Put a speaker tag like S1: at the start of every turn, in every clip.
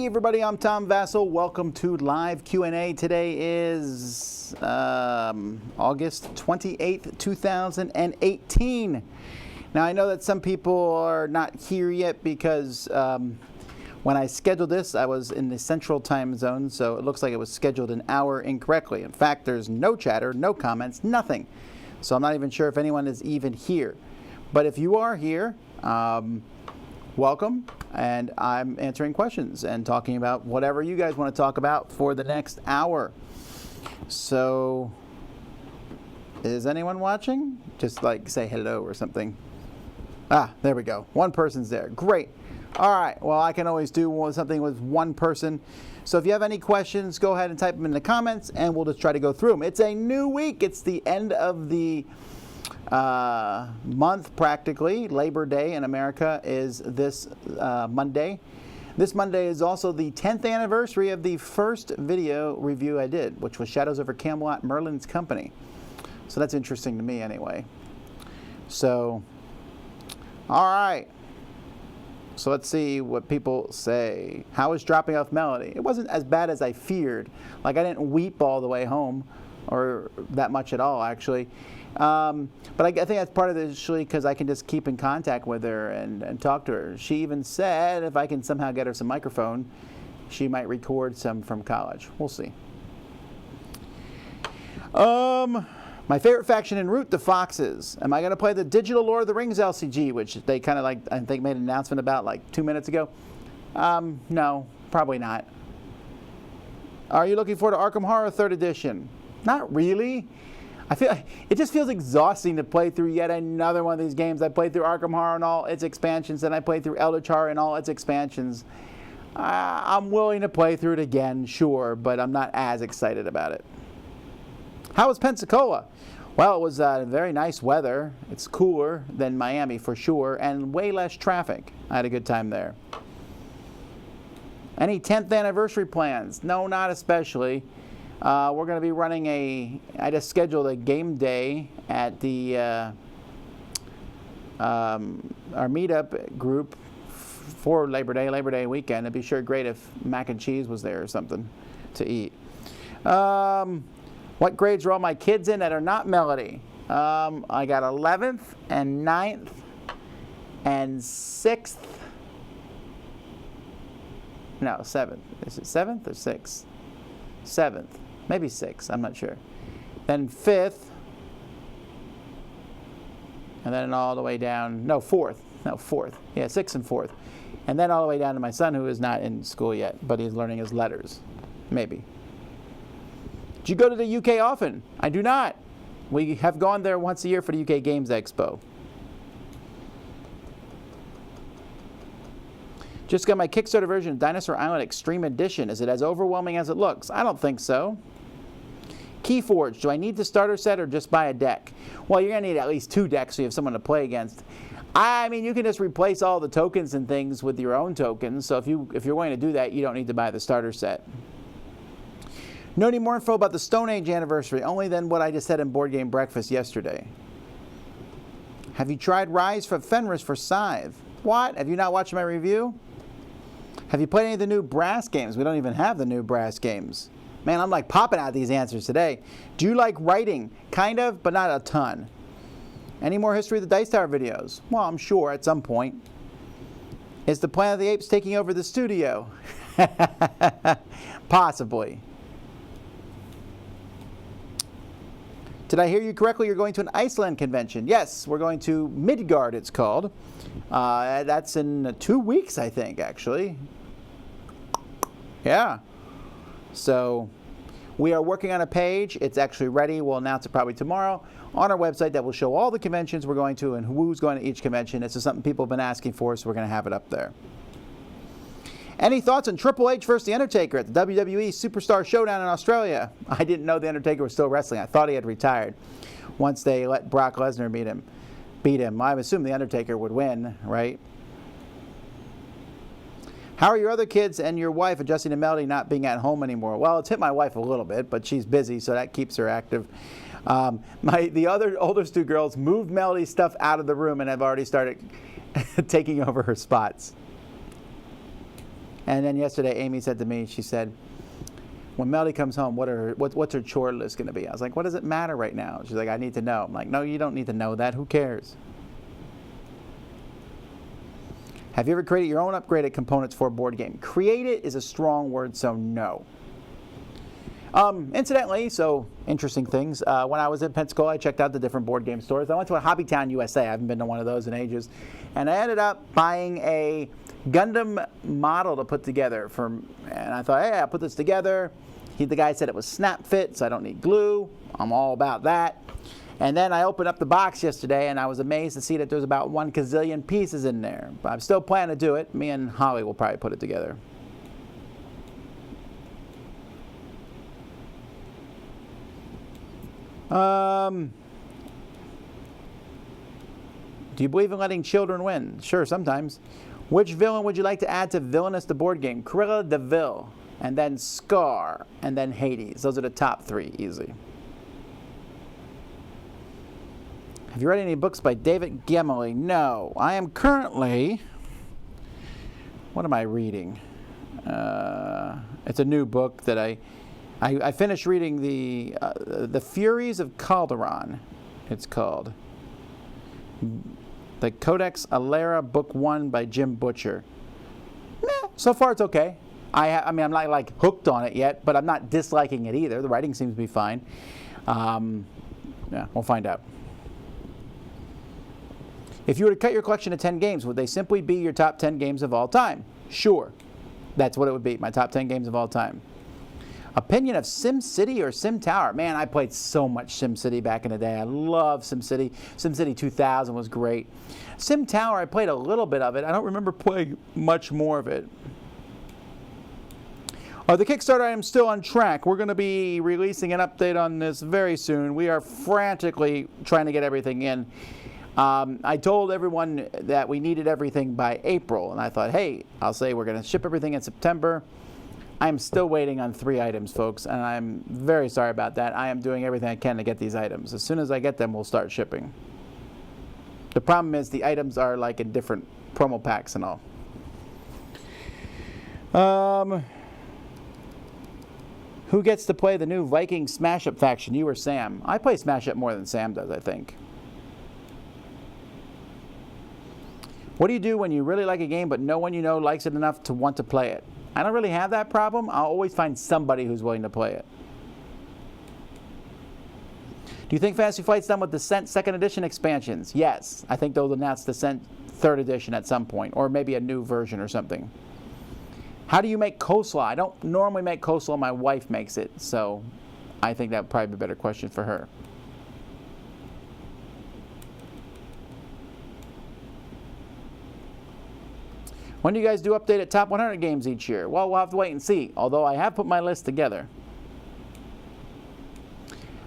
S1: Hey everybody, I'm Tom Vasel. Welcome to Live Q&A. Today is August 28th, 2018. Now I know that some people are not here yet because when I scheduled this, I was in the central time zone, so it looks like it was scheduled an hour incorrectly. In fact, there's no chatter, no comments, nothing. So I'm not even sure if anyone is even here. But if you are here, welcome, and I'm answering questions and talking about whatever you guys want to talk about for the next hour. So, is anyone watching? Just like say hello or something. Ah, there we go. One person's there. Great. All right. Well, I can always do something with one person. So if you have any questions, go ahead and type them in the comments, and we'll just try to go through them. It's a new week. It's the end of the month practically. Labor Day in America is this Monday. This Monday is also the 10th anniversary of the first video review I did, which was Shadows over Camelot, Merlin's Company. So that's interesting to me anyway. So, all right. So let's see what people say. How is dropping off Melody? It wasn't as bad as I feared. Like I didn't weep all the way home, or that much at all actually. But I think that's part of it actually because I can just keep in contact with her and talk to her. She even said if I can somehow get her some microphone, she might record some from college. We'll see. My favorite faction en route, the Foxes. Am I going to play the digital Lord of the Rings LCG, which they kind of like, I think made an announcement about like 2 minutes ago? No, probably not. Are you looking forward to Arkham Horror 3rd Edition? Not really. I feel it just feels exhausting to play through yet another one of these games. I played through Arkham Horror and all its expansions, and I played through Eldritch Horror and all its expansions. I'm willing to play through it again, sure, but I'm not as excited about it. How was Pensacola? Well, it was very nice weather. It's cooler than Miami for sure, and way less traffic. I had a good time there. Any 10th anniversary plans? No, not especially. We're going to be running I just scheduled a game day at the our meetup group for Labor Day weekend. It'd be sure great if mac and cheese was there or something to eat. What grades are all my kids in that are not Melody? I got 11th and 9th and 6th. No, 7th. Is it 7th or 6th? 7th. Maybe 6th. I'm not sure. Then 5th. And then all the way down. No, 4th. No, 4th. Yeah, 6th and 4th. And then all the way down to my son, who is not in school yet, but he's learning his letters. Maybe. Do you go to the UK often? I do not. We have gone there once a year for the UK Games Expo. Just got my Kickstarter version of Dinosaur Island Extreme Edition. Is it as overwhelming as it looks? I don't think so. Keyforge, do I need the starter set or just buy a deck? Well, you're going to need at least 2 decks so you have someone to play against. I mean, you can just replace all the tokens and things with your own tokens. So if you're going to do that, you don't need to buy the starter set. No need more info about the Stone Age anniversary, only than what I just said in Board Game Breakfast yesterday. Have you tried Rise for Fenris for Scythe? What? Have you not watched my review? Have you played any of the new Brass games? We don't even have the new Brass games. Man, I'm like popping out these answers today. Do you like writing? Kind of, but not a ton. Any more History of the Dice Tower videos? Well, I'm sure at some point. Is the Planet of the Apes taking over the studio? Possibly. Did I hear you correctly? You're going to an Iceland convention. Yes, we're going to Midgard, it's called. That's in 2 weeks, I think, actually. Yeah. So we are working on a page. It's actually ready. We'll announce it probably tomorrow on our website that will show all the conventions we're going to and who's going to each convention. This is something people have been asking for, so we're going to have it up there. Any thoughts on Triple H versus The Undertaker at the WWE Superstar Showdown in Australia? I didn't know The Undertaker was still wrestling. I thought he had retired once they let Brock Lesnar beat him. I assume The Undertaker would win, right? How are your other kids and your wife adjusting to Melody not being at home anymore? Well, it's hit my wife a little bit, but she's busy, so that keeps her active. The other oldest 2 girls moved Melody's stuff out of the room and have already started taking over her spots. And then yesterday, Amy said to me, she said, when Melody comes home, what's her chore list going to be? I was like, what does it matter right now? She's like, I need to know. I'm like, no, you don't need to know that. Who cares? Have you ever created your own upgraded components for a board game? Create it is a strong word, so no. Incidentally, so interesting things. When I was in Pensacola, I checked out the different board game stores. I went to a Hobbytown USA. I haven't been to one of those in ages. And I ended up buying a Gundam model to put together. And I thought, hey, I'll put this together. The guy said it was snap fit, so I don't need glue. I'm all about that. And then I opened up the box yesterday, and I was amazed to see that there's about 1 gazillion pieces in there. But I'm still planning to do it. Me and Holly will probably put it together. Do you believe in letting children win? Sure, sometimes. Which villain would you like to add to Villainous the board game? Cruella de Vil, and then Scar, and then Hades. Those are the top 3, easy. Have you read any books by David Gemely? No. I am currently... What am I reading? It's a new book that I finished reading the Furies of Calderon, it's called. The Codex Alera, Book 1 by Jim Butcher. So far it's okay. I mean, I'm not like hooked on it yet, but I'm not disliking it either. The writing seems to be fine. Yeah, we'll find out. If you were to cut your collection to 10 games, would they simply be your top 10 games of all time? Sure. That's what it would be, my top 10 games of all time. Opinion of SimCity or SimTower? Man, I played so much SimCity back in the day. I love SimCity. SimCity 2000 was great. SimTower, I played a little bit of it. I don't remember playing much more of it. The Kickstarter items still on track. We're going to be releasing an update on this very soon. We are frantically trying to get everything in. I told everyone that we needed everything by April, and I thought, hey, I'll say we're going to ship everything in September. I'm still waiting on 3 items, folks, and I'm very sorry about that. I am doing everything I can to get these items. As soon as I get them, we'll start shipping. The problem is the items are like in different promo packs and all. Who gets to play the new Viking Smash Up faction, you or Sam? I play Smash Up more than Sam does, I think. What do you do when you really like a game but no one you know likes it enough to want to play it? I don't really have that problem. I'll always find somebody who's willing to play it. Do you think Fantasy Flight's done with Descent 2nd Edition expansions? Yes. I think they'll announce Descent 3rd Edition at some point, or maybe a new version or something. How do you make coleslaw? I don't normally make coleslaw. My wife makes it, so I think that would probably be a better question for her. When do you guys do updated top 100 games each year? Well, we'll have to wait and see, although I have put my list together.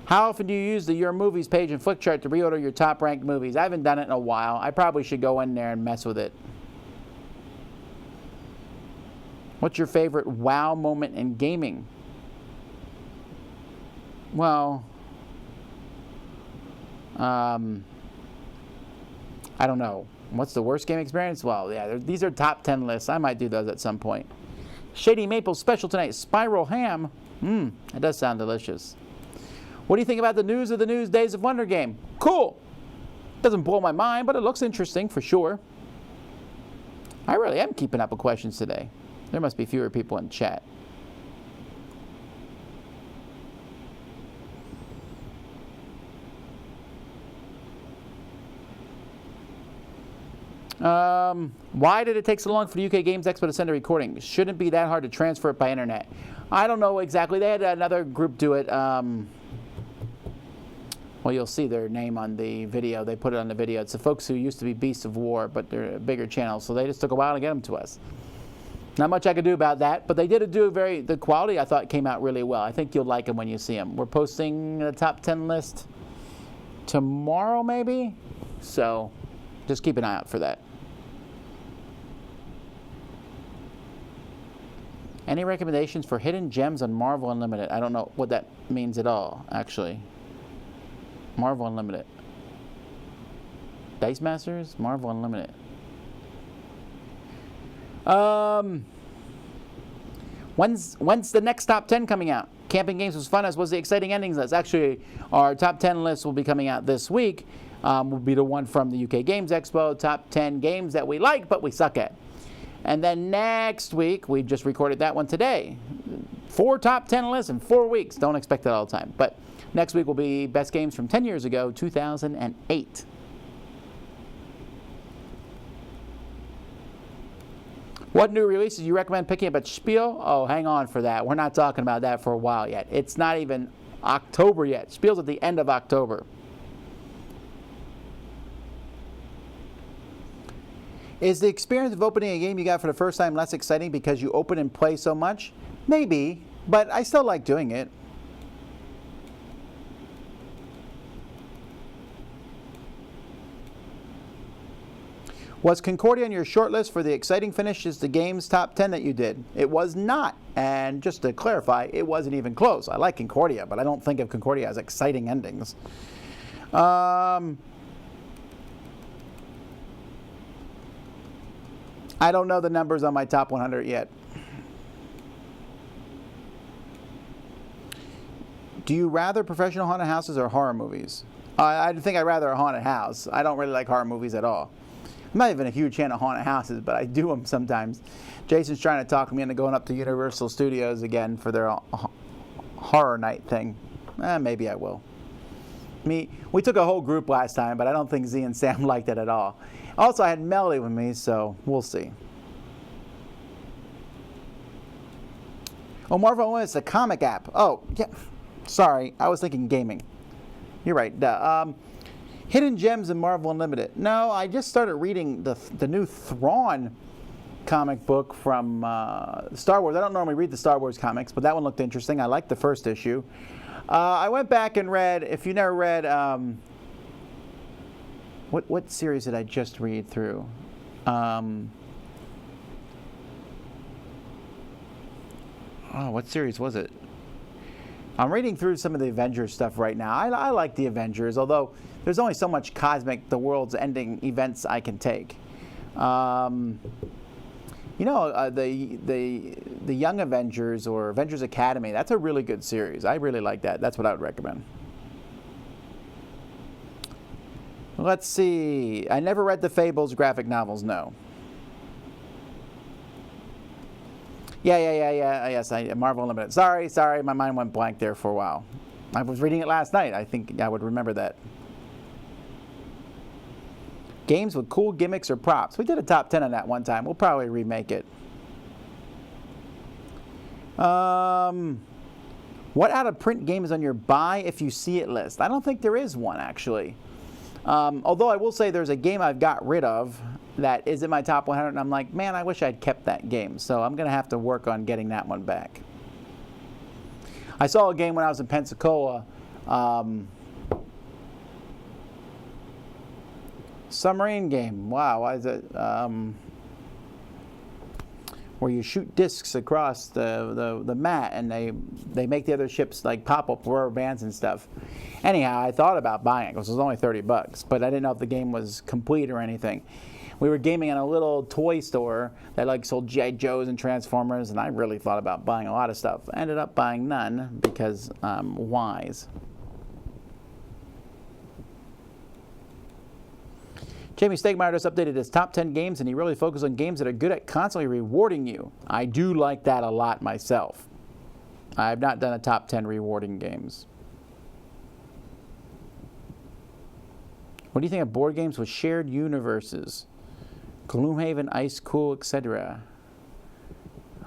S1: How often do you use the Your Movies page in Flickchart to reorder your top ranked movies? I haven't done it in a while. I probably should go in there and mess with it. What's your favorite wow moment in gaming? Well, I don't know. What's the worst game experience? Well, yeah, these are top 10 lists. I might do those at some point. Shady Maple special tonight, Spiral Ham. That does sound delicious. What do you think about the News of the News Days of Wonder game? Cool. Doesn't blow my mind, but it looks interesting for sure. I really am keeping up with questions today. There must be fewer people in chat. Why did it take so long for the UK Games Expo to send a recording? Shouldn't be that hard to transfer it by internet. I don't know exactly. They had another group do it. Well, you'll see their name on the video. They put it on the video. It's the folks who used to be Beasts of War, but they're a bigger channel, so they just took a while to get them to us. Not much I could do about that, but they did do the quality I thought came out really well. I think you'll like them when you see them. We're posting the top 10 list tomorrow, maybe? So just keep an eye out for that. Any recommendations for hidden gems on Marvel Unlimited? I don't know what that means at all, actually. Marvel Unlimited. Dice Masters? Marvel Unlimited. When's the next top 10 coming out? Camping Games was fun, as was the exciting endings list. Actually, our top 10 list will be coming out this week. Will be the one from the UK Games Expo, top 10 games that we like but we suck at. And then next week, we just recorded that one today. 4 top 10 lists in 4 weeks. Don't expect that all the time. But next week will be best games from 10 years ago, 2008. What new releases do you recommend picking up at Spiel? Oh, hang on for that. We're not talking about that for a while yet. It's not even October yet. Spiel's at the end of October. Is the experience of opening a game you got for the first time less exciting because you open and play so much? Maybe, but I still like doing it. Was Concordia on your short list for the exciting finishes, the game's top 10 that you did? It was not. And just to clarify, it wasn't even close. I like Concordia, but I don't think of Concordia as exciting endings. I don't know the numbers on my top 100 yet. Do you rather professional haunted houses or horror movies? I think I'd rather a haunted house. I don't really like horror movies at all. I'm not even a huge fan of haunted houses, but I do them sometimes. Jason's trying to talk me into going up to Universal Studios again for their horror night thing. Maybe I will. We took a whole group last time, but I don't think Z and Sam liked it at all. Also, I had Melody with me, so we'll see. Oh, Marvel Unlimited is a comic app. Oh, yeah. Sorry, I was thinking gaming. You're right. Hidden Gems in Marvel Unlimited. No, I just started reading the new Thrawn comic book from Star Wars. I don't normally read the Star Wars comics, but that one looked interesting. I liked the first issue. I went back and read, if you never read, what series did I just read through? What series was it? I'm reading through some of the Avengers stuff right now. I like the Avengers, although there's only so much cosmic, the world's ending events I can take. The Young Avengers or Avengers Academy, that's a really good series. I really like that. That's what I would recommend. Let's see. I never read the Fables graphic novels, no. Yes, Marvel Unlimited. Sorry, my mind went blank there for a while. I was reading it last night. I think I would remember that. Games with cool gimmicks or props. We did a top 10 on that one time. We'll probably remake it. What out-of-print game is on your buy if you see it list? I don't think there is one, actually. Although I will say there's a game I've got rid of that is in my top 100, and I'm like, man, I wish I'd kept that game. So I'm going to have to work on getting that one back. I saw a game when I was in Pensacola. Submarine game. Wow, why is it? Where you shoot discs across the mat, and they make the other ships like pop up rubber bands and stuff. Anyhow, I thought about buying it because it was only $30, but I didn't know if the game was complete or anything. We were gaming in a little toy store that like sold G.I. Joes and Transformers, and I really thought about buying a lot of stuff. I ended up buying none because I'm wise. Jamie Stegmeyer just updated his top 10 games, and he really focused on games that are good at constantly rewarding you. I do like that a lot myself. I have not done a top 10 rewarding games. What do you think of board games with shared universes? Gloomhaven, Ice Cool, etc.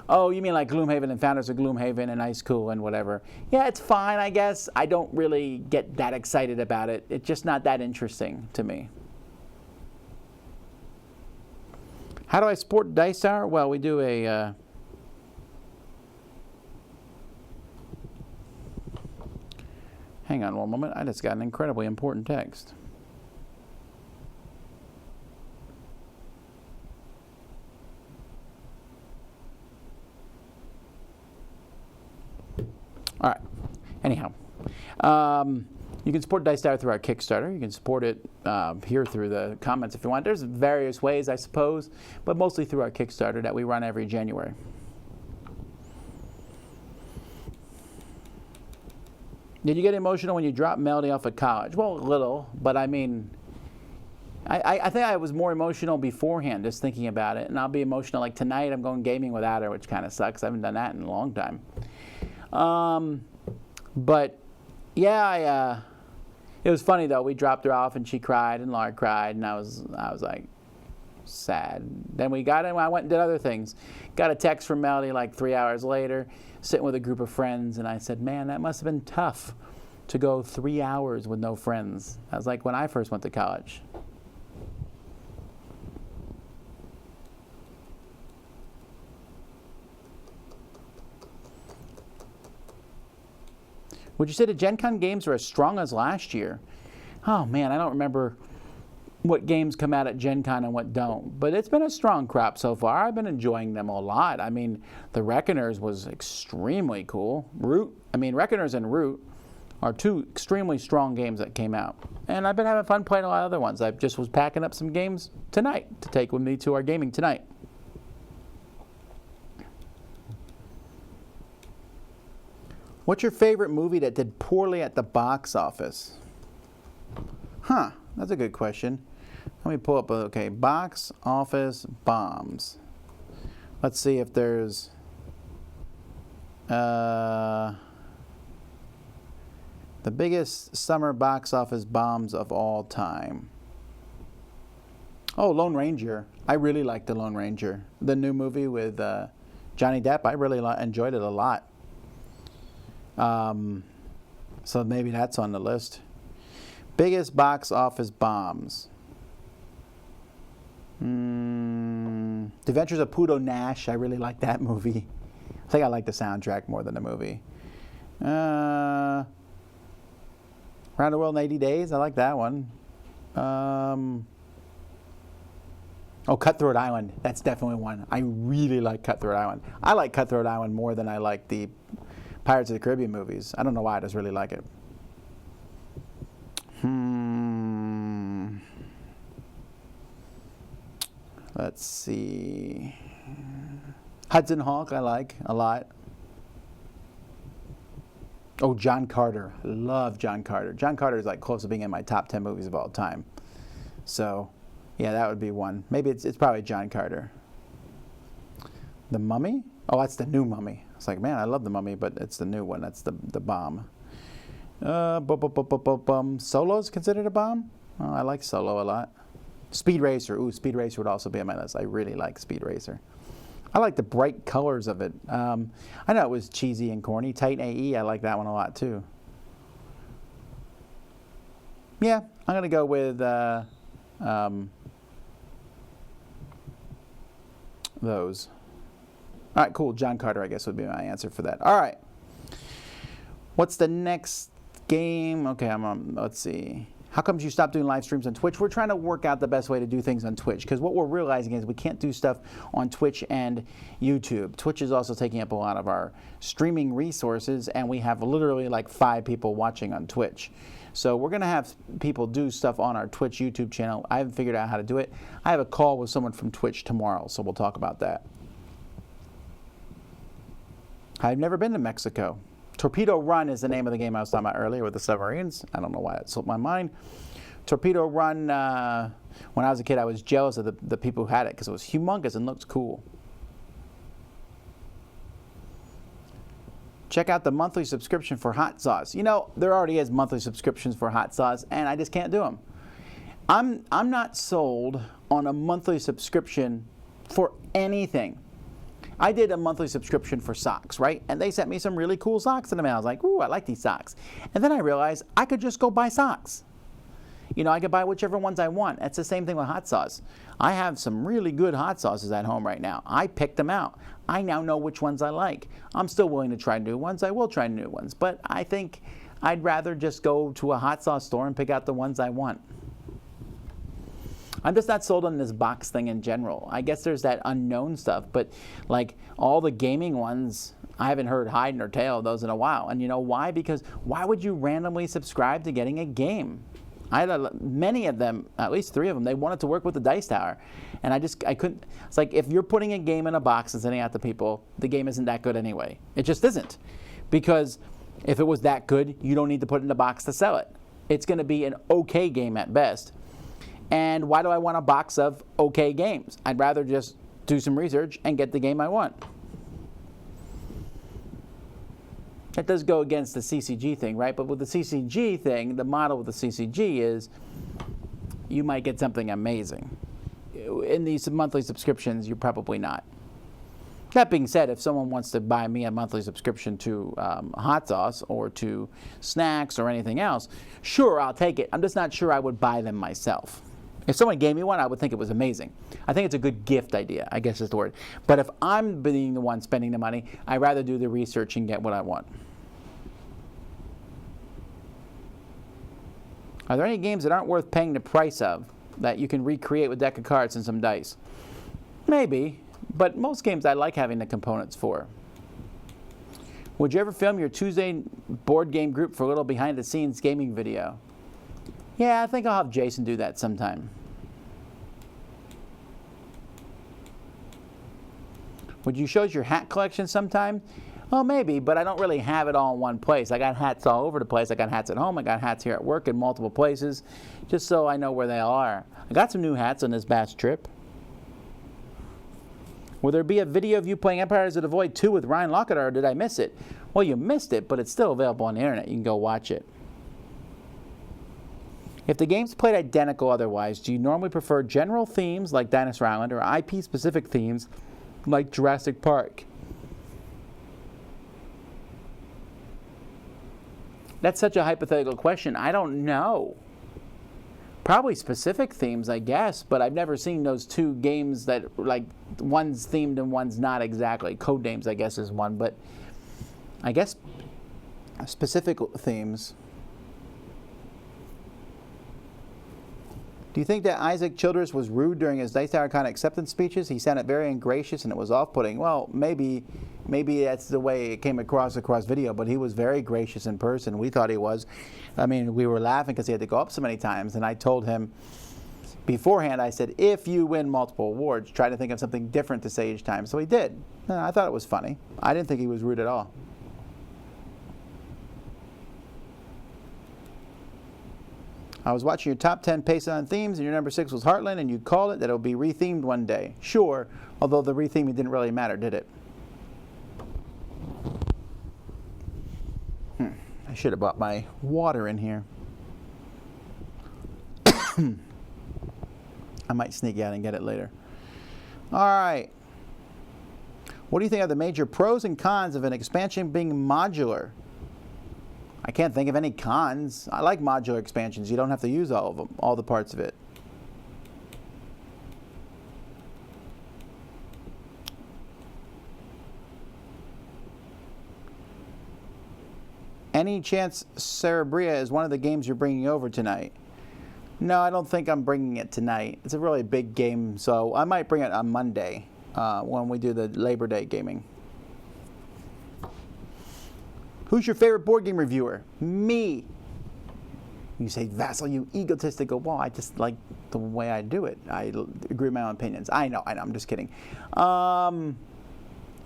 S1: Oh, you mean like Gloomhaven and Founders of Gloomhaven and Ice Cool and whatever. Yeah, it's fine, I guess. I don't really get that excited about it. It's just not that interesting to me. How do I support Dice Tower? Well, we do a... Hang on one moment. I just got an incredibly important text. All right. Anyhow, you can support Dice Tower through our Kickstarter. You can support it here through the comments if you want. There's various ways, I suppose, but mostly through our Kickstarter that we run every January. Did you get emotional when you dropped Melody off at college? Well, a little, but I mean, I think I was more emotional beforehand, just thinking about it. And I'll be emotional. Like tonight, I'm going gaming without her, which kind of sucks. I haven't done that in a long time. But yeah, it was funny though. We dropped her off, and she cried, and Laura cried, and I was like sad. Then we got in. I went and did other things. Got a text from Melody like 3 hours later, sitting with a group of friends, and I said, "Man, that must have been tough to go 3 hours with no friends." That was like when I first went to college. Would you say the Gen Con games are as strong as last year? Oh man, I don't remember what games come out at Gen Con and what don't. But it's been a strong crop so far. I've been enjoying them a lot. I mean, the Reckoners was extremely cool. Reckoners and Root are two extremely strong games that came out. And I've been having fun playing a lot of other ones. I just was packing up some games tonight to take with me to our gaming tonight. What's your favorite movie that did poorly at the box office? That's a good question. Let me pull up, box office bombs. Let's see if there's the biggest summer box office bombs of all time. Oh, Lone Ranger. I really liked the Lone Ranger. The new movie with Johnny Depp. I really enjoyed it a lot. So maybe that's on the list. Biggest box office bombs. The Adventures of Pluto Nash. I really like that movie. I think I like the soundtrack more than the movie. Around the World in 80 Days. I like that one. Cutthroat Island. That's definitely one. I really like Cutthroat Island. I like Cutthroat Island more than I like the Pirates of the Caribbean movies. I don't know why, I just really like it. Let's see. Hudson Hawk I like a lot. Oh, John Carter. I love John Carter. John Carter is like close to being in my top 10 movies of all time. So, yeah, that would be one. Maybe it's probably John Carter. The Mummy? Oh, that's the new Mummy. It's like, man, I love the Mummy, but it's the new one. That's the bomb. Solo's considered a bomb? Oh, I like Solo a lot. Speed Racer. Ooh, Speed Racer would also be on my list. I really like Speed Racer. I like the bright colors of it. I know it was cheesy and corny. Titan AE, I like that one a lot too. Yeah, I'm going to go with those. All right, cool. John Carter, I guess, would be my answer for that. All right. What's the next game? Okay, let's see. How come you stopped doing live streams on Twitch? We're trying to work out the best way to do things on Twitch, because what we're realizing is we can't do stuff on Twitch and YouTube. Twitch is also taking up a lot of our streaming resources, and we have literally like 5 people watching on Twitch. So we're going to have people do stuff on our Twitch YouTube channel. I haven't figured out how to do it. I have a call with someone from Twitch tomorrow, so we'll talk about that. I've never been to Mexico. Torpedo Run is the name of the game I was talking about earlier with the submarines. I don't know why it slipped my mind. Torpedo Run, when I was a kid, I was jealous of the people who had it because it was humongous and looked cool. Check out the monthly subscription for hot sauce. You know, there already is monthly subscriptions for hot sauce, and I just can't do them. I'm not sold on a monthly subscription for anything. I did a monthly subscription for socks, right? And they sent me some really cool socks in the mail. I was like, ooh, I like these socks. And then I realized I could just go buy socks. You know, I could buy whichever ones I want. It's the same thing with hot sauce. I have some really good hot sauces at home right now. I picked them out. I now know which ones I like. I'm still willing to try new ones. I will try new ones. But I think I'd rather just go to a hot sauce store and pick out the ones I want. I'm just not sold on this box thing in general. I guess there's that unknown stuff, but like all the gaming ones, I haven't heard hide nor tail of those in a while. And you know why? Because why would you randomly subscribe to getting a game? I had many of them, at least 3 of them, they wanted to work with the Dice Tower. And I couldn't. It's like if you're putting a game in a box and sending it out to people, the game isn't that good anyway. It just isn't. Because If it was that good, you don't need to put it in a box to sell it. It's going to be an okay game at best. And why do I want a box of okay games? I'd rather just do some research and get the game I want. That does go against the CCG thing, right? But with the CCG thing, the model with the CCG is you might get something amazing. In these monthly subscriptions, you're probably not. That being said, if someone wants to buy me a monthly subscription to hot sauce or to snacks or anything else, sure, I'll take it. I'm just not sure I would buy them myself. If someone gave me one, I would think it was amazing. I think it's a good gift idea, I guess is the word. But if I'm being the one spending the money, I'd rather do the research and get what I want. Are there any games that aren't worth paying the price of that you can recreate with a deck of cards and some dice? Maybe, but most games I like having the components for. Would you ever film your Tuesday board game group for a little behind-the-scenes gaming video? Yeah, I think I'll have Jason do that sometime. Would you show us your hat collection sometime? Well, maybe, but I don't really have it all in one place. I got hats all over the place. I got hats at home. I got hats here at work in multiple places, just so I know where they all are. I got some new hats on this past trip. Will there be a video of you playing Empires of the Void 2 with Ryan Lockett, or did I miss it? Well, you missed it, but it's still available on the internet. You can go watch it. If the game's played identical otherwise, do you normally prefer general themes like Dinosaur Island or IP-specific themes like Jurassic Park? That's such a hypothetical question. I don't know. Probably specific themes, I guess, but I've never seen those two games that, like, one's themed and one's not exactly. Codenames, I guess, is one, but I guess specific themes. Do you think that Isaac Childress was rude during his Dice Tower Con acceptance speeches? He sounded very ingracious and it was off-putting. Well, maybe that's the way it came across video, but he was very gracious in person. We thought he was. I mean, we were laughing because he had to go up so many times, and I told him beforehand, I said, if you win multiple awards, try to think of something different to say each time. So he did. And I thought it was funny. I didn't think he was rude at all. I was watching your top 10 Payson themes, and your number 6 was Heartland, and you called it that it'll be rethemed one day. Sure, although the retheming didn't really matter, did it? I should have brought my water in here. I might sneak out and get it later. All right. What do you think are the major pros and cons of an expansion being modular? I can't think of any cons. I like modular expansions. You don't have to use all of them, all the parts of it. Any chance Cerebria is one of the games you're bringing over tonight? No, I don't think I'm bringing it tonight. It's a really big game, so I might bring it on Monday when we do the Labor Day gaming. Who's your favorite board game reviewer? Me. You say, Vasel, you egotistical. Well, I just like the way I do it. I agree with my own opinions. I know, I'm just kidding. You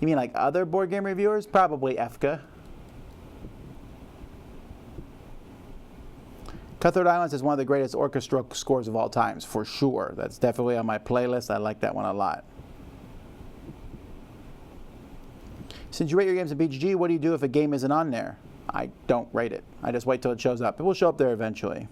S1: mean like other board game reviewers? Probably EFKA. Cutthroat Islands is one of the greatest orchestra scores of all times, for sure. That's definitely on my playlist. I like that one a lot. Since you rate your games in BGG, what do you do if a game isn't on there? I don't rate it. I just wait till it shows up. It will show up there eventually.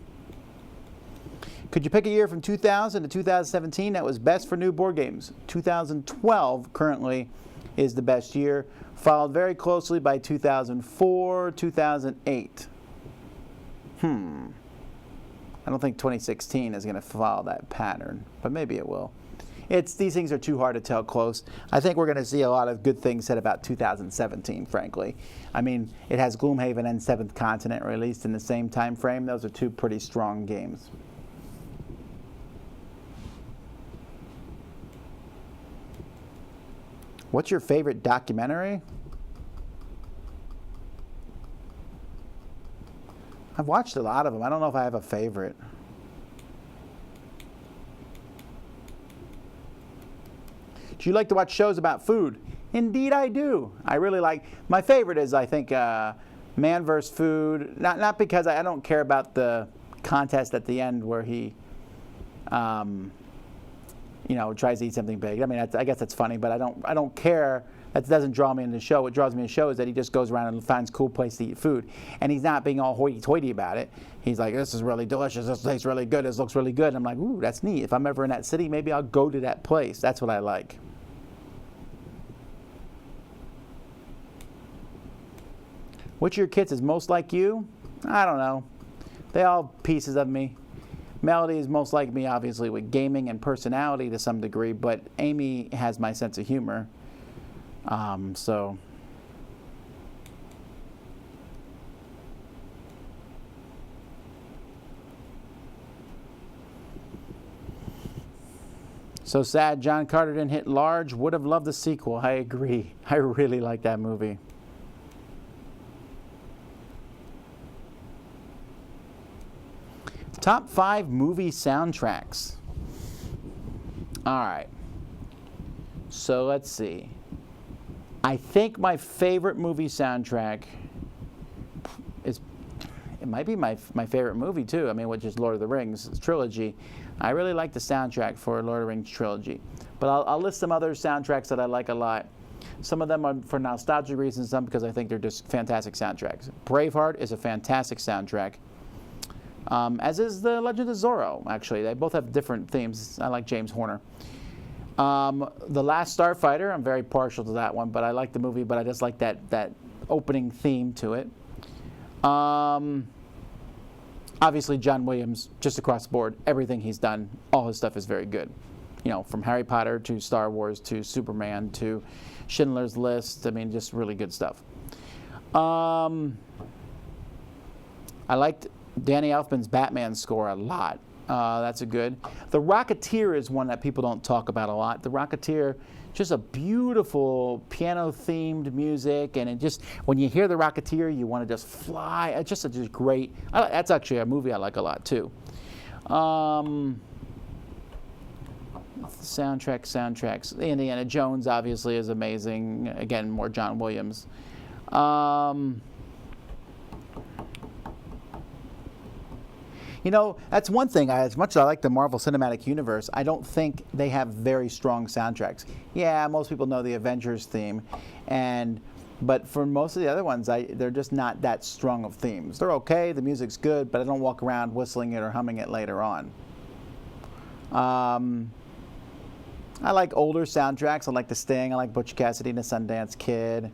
S1: Could you pick a year from 2000 to 2017 that was best for new board games? 2012 currently is the best year, followed very closely by 2004, 2008. I don't think 2016 is going to follow that pattern, but maybe it will. These things are too hard to tell close. I think we're going to see a lot of good things said about 2017, frankly. I mean, it has Gloomhaven and Seventh Continent released in the same time frame. Those are two pretty strong games. What's your favorite documentary? I've watched a lot of them. I don't know if I have a favorite. Do you like to watch shows about food? Indeed I do. I really like, my favorite is, I think, Man vs. Food. Not because I don't care about the contest at the end where he, tries to eat something big. I mean, I guess that's funny, but I don't care. That doesn't draw me into the show. What draws me into the show is that he just goes around and finds cool place to eat food, and he's not being all hoity-toity about it. He's like, "This is really delicious. This tastes really good. This looks really good." And I'm like, "Ooh, that's neat. If I'm ever in that city, maybe I'll go to that place." That's what I like. Which of your kids is most like you? I don't know. They all pieces of me. Melody is most like me, obviously, with gaming and personality to some degree, but Amy has my sense of humor. So sad John Carter didn't hit large. Would have loved the sequel. I agree. I really like that movie. Top 5 movie soundtracks. All right. So let's see. I think my favorite movie soundtrack it might be my favorite movie too. I mean, which is Lord of the Rings trilogy. I really like the soundtrack for Lord of the Rings trilogy. But I'll list some other soundtracks that I like a lot. Some of them are for nostalgia reasons, some because I think they're just fantastic soundtracks. Braveheart is a fantastic soundtrack. As is The Legend of Zorro, actually. They both have different themes. I like James Horner. The Last Starfighter, I'm very partial to that one, but I like the movie, but I just like that opening theme to it. Obviously, John Williams, just across the board, everything he's done, all his stuff is very good. From Harry Potter to Star Wars to Superman to Schindler's List. I mean, just really good stuff. I liked Danny Elfman's Batman score a lot. That's a good. The Rocketeer is one that people don't talk about a lot. The Rocketeer, just a beautiful piano-themed music, and it just, when you hear The Rocketeer, you want to just fly. It's just great. That's actually a movie I like a lot too. Soundtracks. Indiana Jones obviously is amazing. Again, more John Williams. That's one thing. As much as I like the Marvel Cinematic Universe, I don't think they have very strong soundtracks. Yeah, most people know the Avengers theme, but for most of the other ones, they're just not that strong of themes. They're okay, the music's good, but I don't walk around whistling it or humming it later on. I like older soundtracks. I like The Sting. I like Butch Cassidy and the Sundance Kid.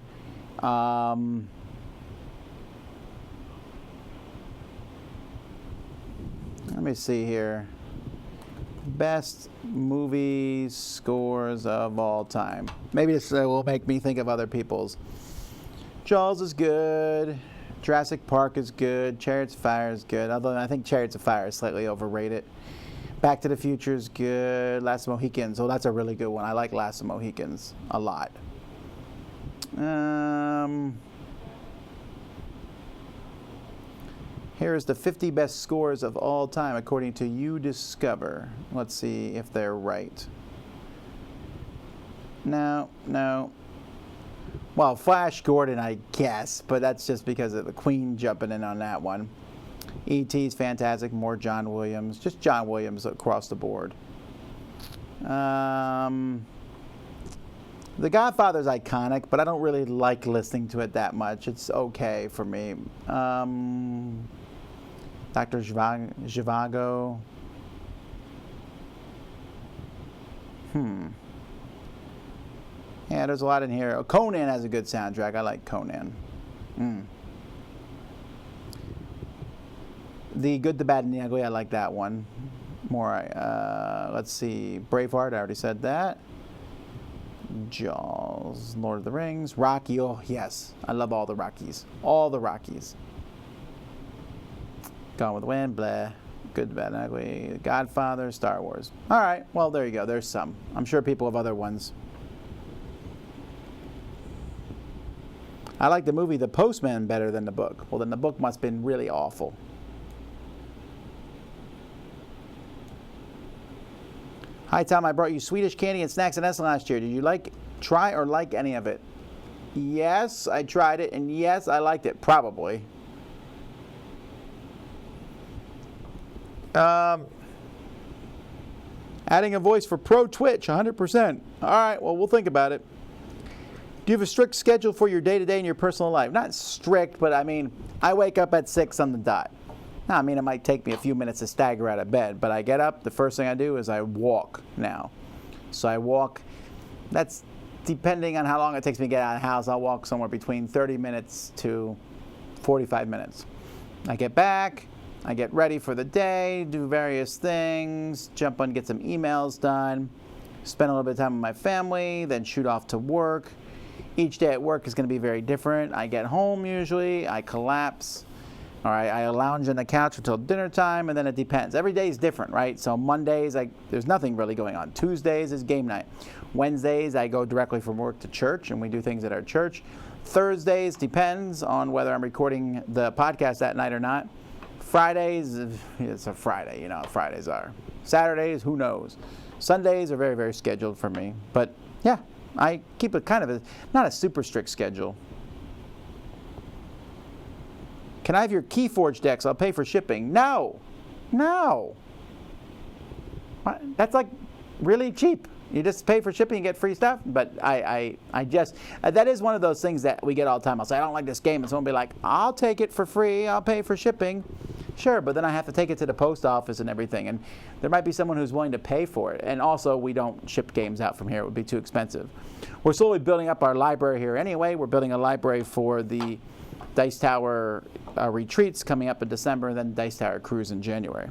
S1: Let me see here. Best movie scores of all time. Maybe this will make me think of other people's. Jaws is good. Jurassic Park is good. Chariots of Fire is good. Although I think Chariots of Fire is slightly overrated. Back to the Future is good. Last of the Mohicans. Oh, that's a really good one. I like Last of the Mohicans a lot. Here's the 50 best scores of all time according to YouDiscover. Let's see if they're right. No. Well, Flash Gordon, I guess, but that's just because of the Queen jumping in on that one. E.T.'s fantastic, more John Williams. Just John Williams across the board. The Godfather's iconic, but I don't really like listening to it that much. It's okay for me. Dr. Zhivago. Yeah, there's a lot in here. Conan has a good soundtrack. I like Conan. The Good, the Bad, and the Ugly, I like that one. More, let's see. Braveheart, I already said that. Jaws, Lord of the Rings, Rocky. Oh, yes. I love all the Rockies. All the Rockies. Gone with the Wind, blah. Good, the Bad, and the Ugly. Godfather, Star Wars. All right. Well, there you go. There's some. I'm sure people have other ones. I like the movie The Postman better than the book. Well, then the book must have been really awful. Hi, Tom. I brought you Swedish candy and snacks and S last year. Did you try or like any of it? Yes, I tried it, and yes, I liked it, probably. Adding a voice for Pro Twitch, 100%. All right, well, we'll think about it. Do you have a strict schedule for your day-to-day in your personal life? Not strict, but I mean, I wake up at 6 on the dot. Now, I mean, it might take me a few minutes to stagger out of bed, but I get up, the first thing I do is I walk now. So I walk, that's depending on how long it takes me to get out of the house, I'll walk somewhere between 30 minutes to 45 minutes. I get back, I get ready for the day, do various things, jump on, get some emails done, spend a little bit of time with my family, then shoot off to work. Each day at work is going to be very different. I get home usually, I collapse, all right, I lounge on the couch until dinner time, and then it depends. Every day is different, right? So Mondays, there's nothing really going on. Tuesdays is game night. Wednesdays, I go directly from work to church, and we do things at our church. Thursdays depends on whether I'm recording the podcast that night or not. Fridays, it's a Friday, you know how Fridays are. Saturdays, who knows? Sundays are very, very scheduled for me. But yeah, I keep it kind of not a super strict schedule. Can I have your Keyforge decks? I'll pay for shipping. No. That's like really cheap. You just pay for shipping and get free stuff. But I just, that is one of those things that we get all the time. I'll say, I don't like this game. And someone will be like, I'll take it for free. I'll pay for shipping. Sure, but then I have to take it to the post office and everything. And there might be someone who's willing to pay for it. And also, we don't ship games out from here. It would be too expensive. We're slowly building up our library here anyway. We're building a library for the Dice Tower retreats coming up in December, and then Dice Tower Cruise in January.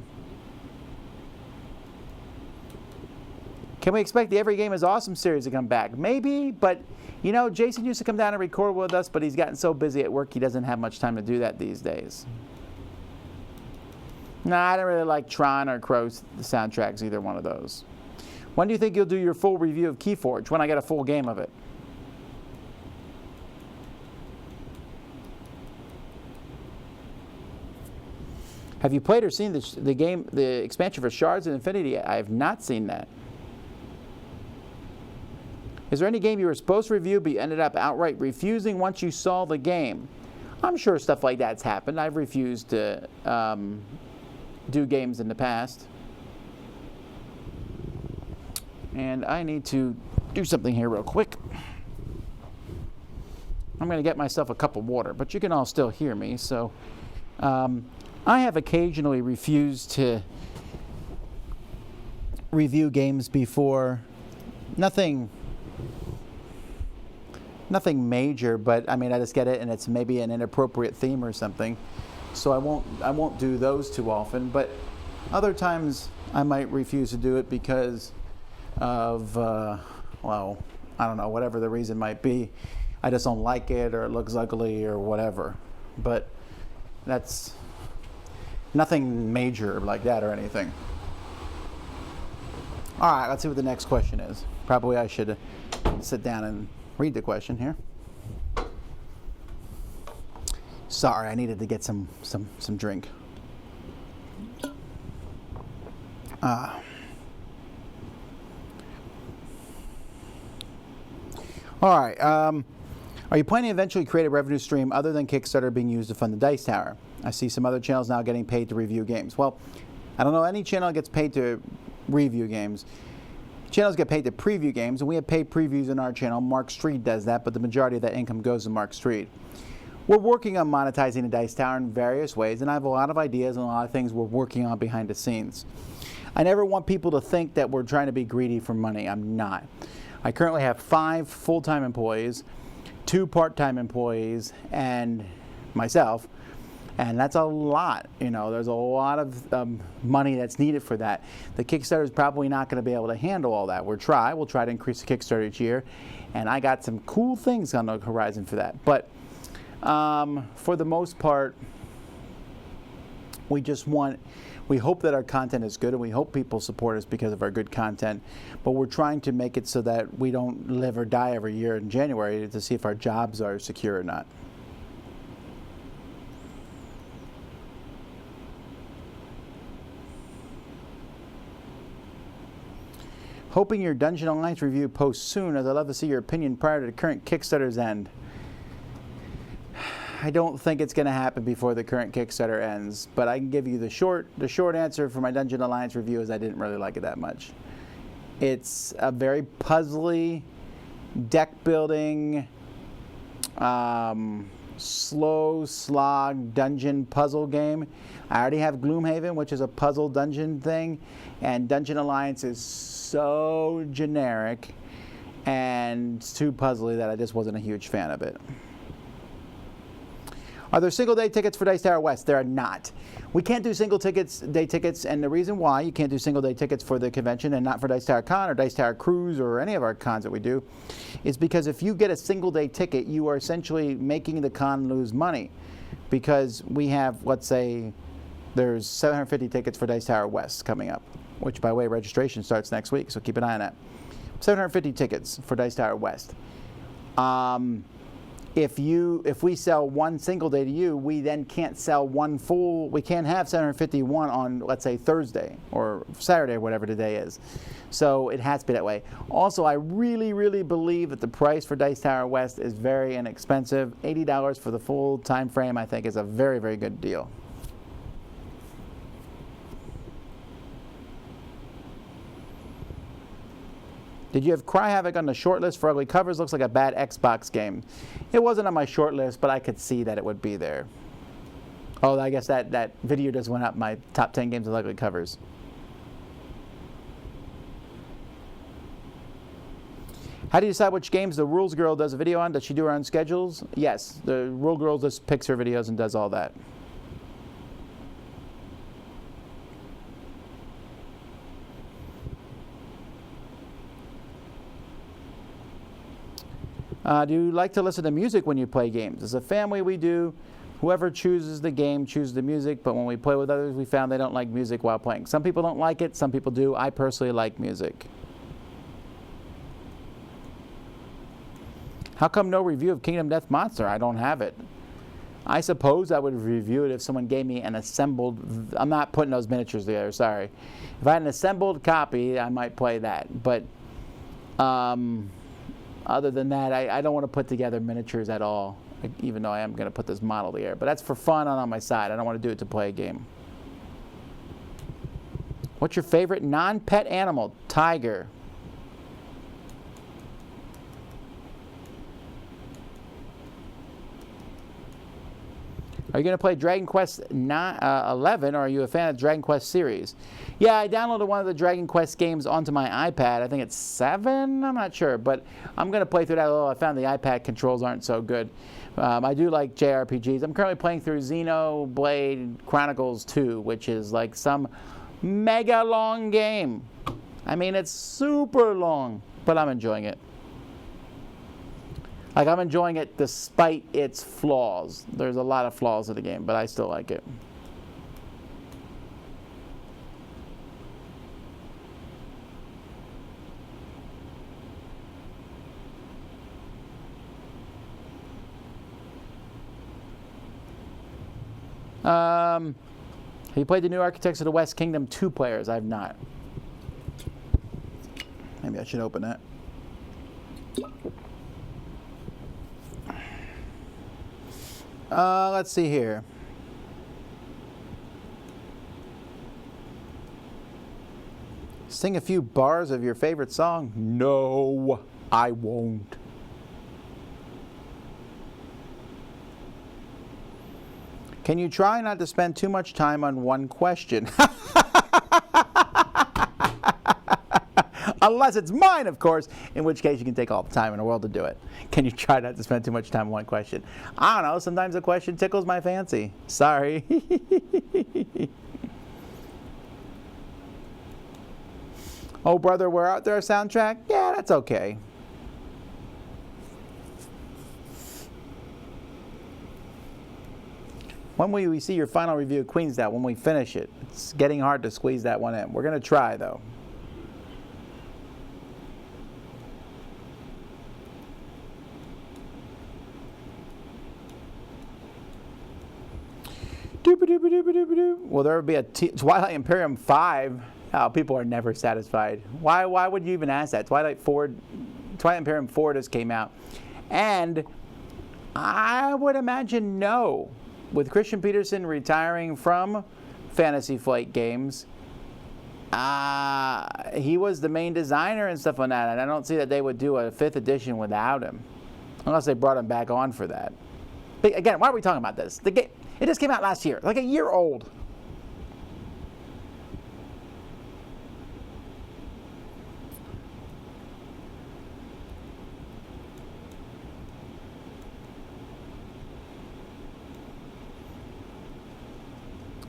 S1: Can we expect the Every Game is Awesome series to come back? Maybe, but you know, Jason used to come down and record with us, but he's gotten so busy at work he doesn't have much time to do that these days. Nah, I don't really like Tron or Crow's soundtracks, either one of those. When do you think you'll do your full review of Keyforge? When I get a full game of it. Have you played or seen the expansion for Shards of Infinity? I have not seen that. Is there any game you were supposed to review but you ended up outright refusing once you saw the game? I'm sure stuff like that's happened. I've refused to do games in the past. And I need to do something here real quick. I'm going to get myself a cup of water, but you can all still hear me. So I have occasionally refused to review games before. Nothing major, but I mean, I just get it and it's maybe an inappropriate theme or something. So I won't do those too often, but other times I might refuse to do it because of, well, I don't know, whatever the reason might be. I just don't like it, or it looks ugly, or whatever. But that's nothing major like that or anything. All right, let's see what the next question is. Probably I should sit down and read the question here. Sorry, I needed to get some drink. All right. Are you planning to eventually create a revenue stream other than Kickstarter being used to fund the Dice Tower? I see some other channels now getting paid to review games. Well, I don't know any channel that gets paid to review games. Channels get paid to preview games, and we have paid previews on our channel. Mark Street does that, but the majority of that income goes to Mark Street. We're working on monetizing the Dice Tower in various ways, and I have a lot of ideas and a lot of things we're working on behind the scenes. I never want people to think that we're trying to be greedy for money. I'm not. I currently have 5 full-time employees, 2 part-time employees, and myself. And that's a lot. You know, there's a lot of money that's needed for that. The Kickstarter is probably not going to be able to handle all that. We'll try to increase the Kickstarter each year, and I got some cool things on the horizon for that. But for the most part, we hope that our content is good, and we hope people support us because of our good content. But we're trying to make it so that we don't live or die every year in January to see if our jobs are secure or not. Hoping your Dungeon Alliance review posts soon, as I'd love to see your opinion prior to the current Kickstarter's end. I don't think it's going to happen before the current Kickstarter ends, but I can give you the short answer for my Dungeon Alliance review is I didn't really like it that much. It's a very puzzly, deck building, slow slog dungeon puzzle game. I already have Gloomhaven, which is a puzzle dungeon thing, and Dungeon Alliance is so generic and too puzzly that I just wasn't a huge fan of it. Are there single-day tickets for Dice Tower West? There are not. We can't do single-day tickets, and the reason why you can't do single-day tickets for the convention and not for Dice Tower Con or Dice Tower Cruise or any of our cons that we do is because if you get a single-day ticket, you are essentially making the con lose money because we have, let's say, there's 750 tickets for Dice Tower West coming up, which, by the way, registration starts next week, so keep an eye on that. 750 tickets for Dice Tower West. If we sell one single day to you, we then can't sell we can't have 751 on, let's say, Thursday or Saturday or whatever today is. So it has to be that way. Also, I really, really believe that the price for Dice Tower West is very inexpensive. $80 for the full time frame, I think, is a very, very good deal. Did you have Cry Havoc on the short list for ugly covers? Looks like a bad Xbox game. It wasn't on my short list, but I could see that it would be there. Oh, I guess that video just went up, my top 10 games with ugly covers. How do you decide which games the Rules Girl does a video on? Does she do her own schedules? Yes, the Rule Girl just picks her videos and does all that. Do you like to listen to music when you play games? As a family, we do. Whoever chooses the game chooses the music, but when we play with others, we found they don't like music while playing. Some people don't like it, some people do. I personally like music. How come no review of Kingdom Death Monster? I don't have it. I suppose I would review it if someone gave me an assembled... I'm not putting those miniatures together, sorry. If I had an assembled copy, I might play that, but... other than that, I don't want to put together miniatures at all, even though I am going to put this model together. But that's for fun and on my side. I don't want to do it to play a game. What's your favorite non-pet animal? Tiger. Are you going to play Dragon Quest 11, or are you a fan of Dragon Quest series? Yeah, I downloaded one of the Dragon Quest games onto my iPad. I think it's 7, I'm not sure, but I'm going to play through that. Although I found the iPad controls aren't so good. I do like JRPGs. I'm currently playing through Xenoblade Chronicles 2, which is like some mega long game. I mean, it's super long, but I'm enjoying it. Like, I'm enjoying it despite its flaws. There's a lot of flaws in the game, but I still like it. Have you played the new Architects of the West Kingdom 2 players? I have not. Maybe I should open that. Let's see here. Sing a few bars of your favorite song. No, I won't. Can you try not to spend too much time on one question? Unless it's mine, of course, in which case you can take all the time in the world to do it. Can you try not to spend too much time on one question? I don't know. Sometimes a question tickles my fancy. Sorry. Oh, Brother, We're Out There soundtrack? Yeah, that's okay. When will we see your final review of Queensdale? When we finish it. It's getting hard to squeeze that one in. We're going to try, though. Will there be a Twilight Imperium 5? Oh, people are never satisfied. Why would you even ask that? Twilight Imperium 4 just came out. And I would imagine no. With Christian Peterson retiring from Fantasy Flight Games, he was the main designer and stuff on that, and I don't see that they would do a 5th edition without him, unless they brought him back on for that. But again, why are we talking about this? The game, it just came out last year, like a year old.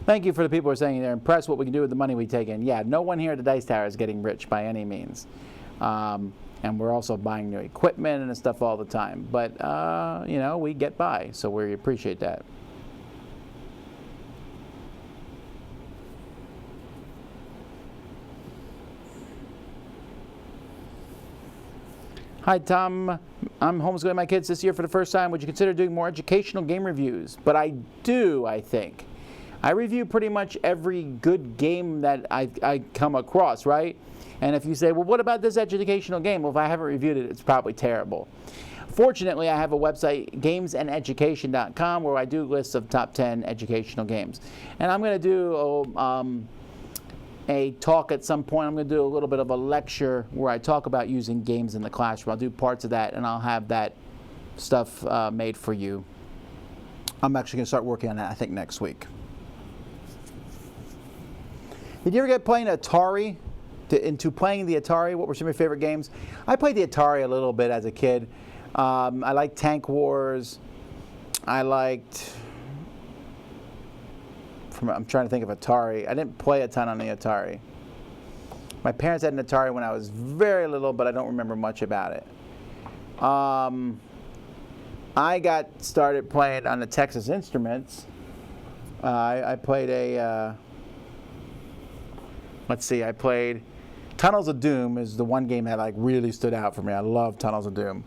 S1: Thank you for the people who are saying they're impressed what we can do with the money we take in. Yeah, no one here at the Dice Tower is getting rich by any means. And we're also buying new equipment and stuff all the time. But, you know, we get by, so we appreciate that. Hi, Tom. I'm homeschooling my kids this year for the first time. Would you consider doing more educational game reviews? But I do, I think. I review pretty much every good game that I come across, right? And if you say, well, what about this educational game? Well, if I haven't reviewed it, it's probably terrible. Fortunately, I have a website, gamesandeducation.com, where I do lists of top 10 educational games. And I'm going to do a talk at some point. I'm going to do a little bit of a lecture where I talk about using games in the classroom. I'll do parts of that, and I'll have that stuff made for you. I'm actually going to start working on that, I think, next week. Did you ever get playing Atari? Into playing the Atari? What were some of your favorite games? I played the Atari a little bit as a kid. I liked Tank Wars. I'm trying to think of Atari. I didn't play a ton on the Atari. My parents had an Atari when I was very little, but I don't remember much about it. I got started playing on the Texas Instruments. I played I played Tunnels of Doom is the one game that like really stood out for me. I love Tunnels of Doom.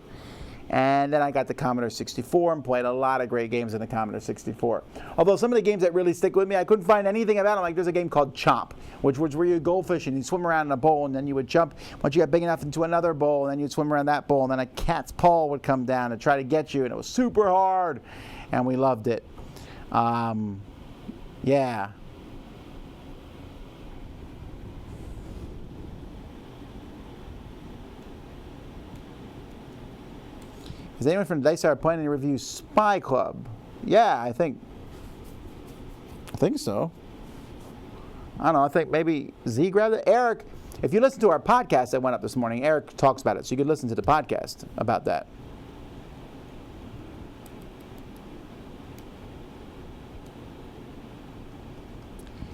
S1: And then I got the Commodore 64 and played a lot of great games in the Commodore 64. Although some of the games that really stick with me, I couldn't find anything about them. Like there's a game called Chomp, which was where you goldfish and you swim around in a bowl and then you would jump once you got big enough into another bowl and then you'd swim around that bowl and then a cat's paw would come down and try to get you and it was super hard and we loved it. Yeah. Is anyone from the Dice Tower planning to review Spy Club? Yeah, I think so. I don't know. I think maybe Z grabbed it. Eric, if you listen to our podcast that went up this morning, Eric talks about it, so you could listen to the podcast about that.